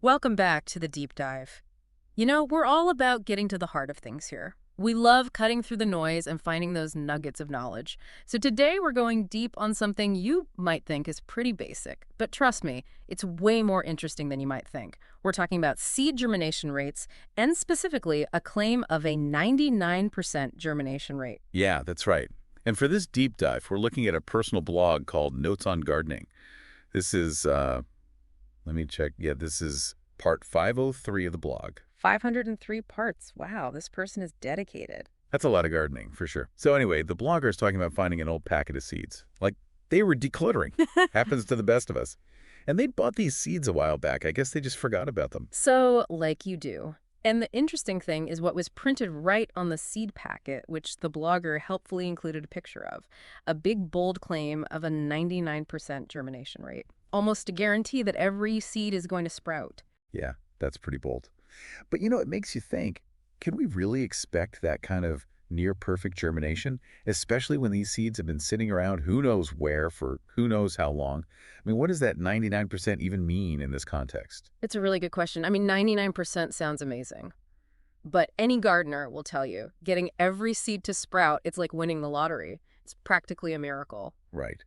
Welcome back to the deep dive. We're all about getting to the heart of things here. We love cutting through the noise and finding those nuggets of knowledge. So today we're going deep on something you might think is pretty basic, but trust me, it's way more interesting than you might think. We're talking about seed germination rates and specifically a claim of a 99% germination rate. Yeah, that's right. And for this deep dive, we're looking at a personal blog called Notes on Gardening. This is, let me check. Yeah, this is part 503 of the blog. 503 parts. Wow, this person is dedicated. That's a lot of gardening, for sure. So anyway, the blogger is talking about finding an old packet of seeds. Like, they were decluttering. Happens to the best of us. And they'd bought these seeds a while back. I guess they just forgot about them. So, like you do. And the interesting thing is what was printed right on the seed packet, which the blogger helpfully included a picture of. A big, bold claim of a 99% germination rate. Almost a guarantee that every seed is going to sprout. Yeah, that's pretty bold. But it makes you think, can we really expect that kind of near-perfect germination, especially when these seeds have been sitting around who knows where for who knows how long? I mean, what does that 99% even mean in this context? It's a really good question. I mean, 99% sounds amazing. But any gardener will tell you, getting every seed to sprout, it's like winning the lottery. It's practically a miracle. Right.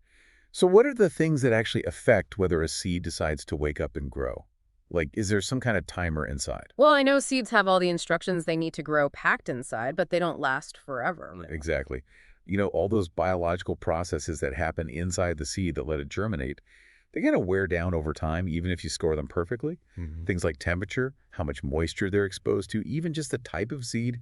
So what are the things that actually affect whether a seed decides to wake up and grow? Like, is there some kind of timer inside? Well, I know seeds have all the instructions they need to grow packed inside, but they don't last forever. Exactly. All those biological processes that happen inside the seed that let it germinate, they kind of wear down over time, even if you store them perfectly. Things like temperature, how much moisture they're exposed to, even just the type of seed,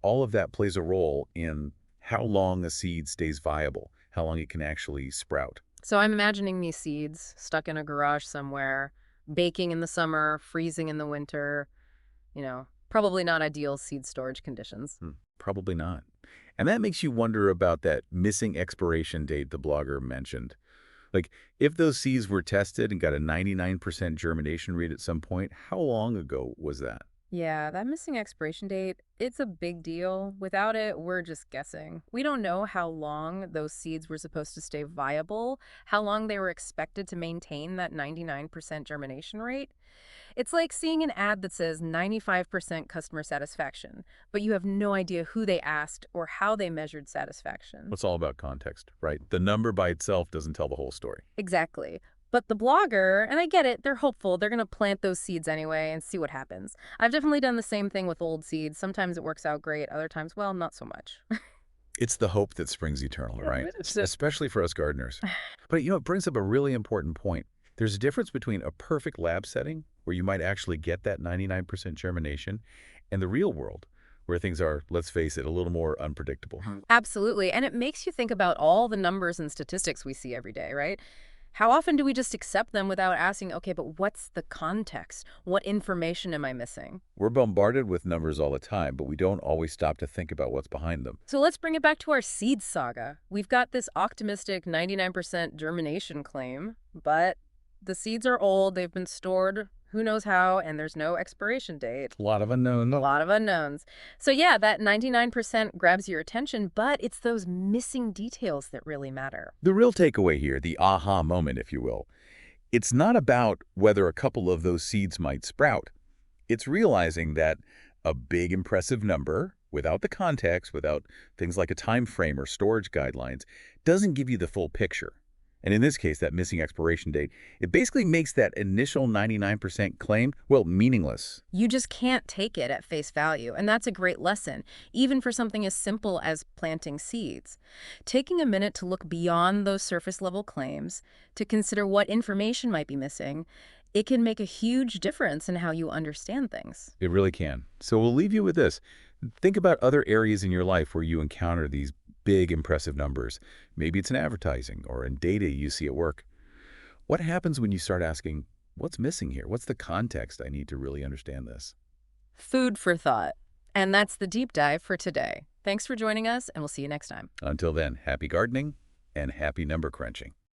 all of that plays a role in how long a seed stays viable, how long it can actually sprout. So I'm imagining these seeds stuck in a garage somewhere, baking in the summer, freezing in the winter, probably not ideal seed storage conditions. Probably not. And that makes you wonder about that missing expiration date the blogger mentioned. Like, if those seeds were tested and got a 99% germination rate at some point, how long ago was that? Yeah, that missing expiration date, it's a big deal. Without it, we're just guessing. We don't know how long those seeds were supposed to stay viable, how long they were expected to maintain that 99% germination rate. It's like seeing an ad that says 95% customer satisfaction, but you have no idea who they asked or how they measured satisfaction. It's all about context, right? The number by itself doesn't tell the whole story. Exactly. But the blogger, and I get it, they're hopeful. They're going to plant those seeds anyway and see what happens. I've definitely done the same thing with old seeds. Sometimes it works out great. Other times, well, not so much. It's the hope that springs eternal, right? It's just- Especially for us gardeners. But it brings up a really important point. There's a difference between a perfect lab setting, where you might actually get that 99% germination, and the real world, where things are, let's face it, a little more unpredictable. Absolutely. And it makes you think about all the numbers and statistics we see every day, right? How often do we just accept them without asking, okay, but what's the context? What information am I missing? We're bombarded with numbers all the time, but we don't always stop to think about what's behind them. So let's bring it back to our seed saga. We've got this optimistic 99% germination claim, but the seeds are old, they've been stored who knows how, and there's no expiration date. A lot of unknowns. A lot of unknowns. So yeah, that 99% grabs your attention, but it's those missing details that really matter. The real takeaway here, the aha moment, if you will, it's not about whether a couple of those seeds might sprout. It's realizing that a big, impressive number, without the context, without things like a time frame or storage guidelines, doesn't give you the full picture. And in this case, that missing expiration date, it basically makes that initial 99% claim, well, meaningless. You just can't take it at face value, and that's a great lesson, even for something as simple as planting seeds. Taking a minute to look beyond those surface-level claims, to consider what information might be missing, it can make a huge difference in how you understand things. It really can. So we'll leave you with this. Think about other areas in your life where you encounter these big, impressive numbers. Maybe it's in advertising or in data you see at work. What happens when you start asking, what's missing here? What's the context I need to really understand this? Food for thought. And that's the deep dive for today. Thanks for joining us, and we'll see you next time. Until then, happy gardening and happy number crunching.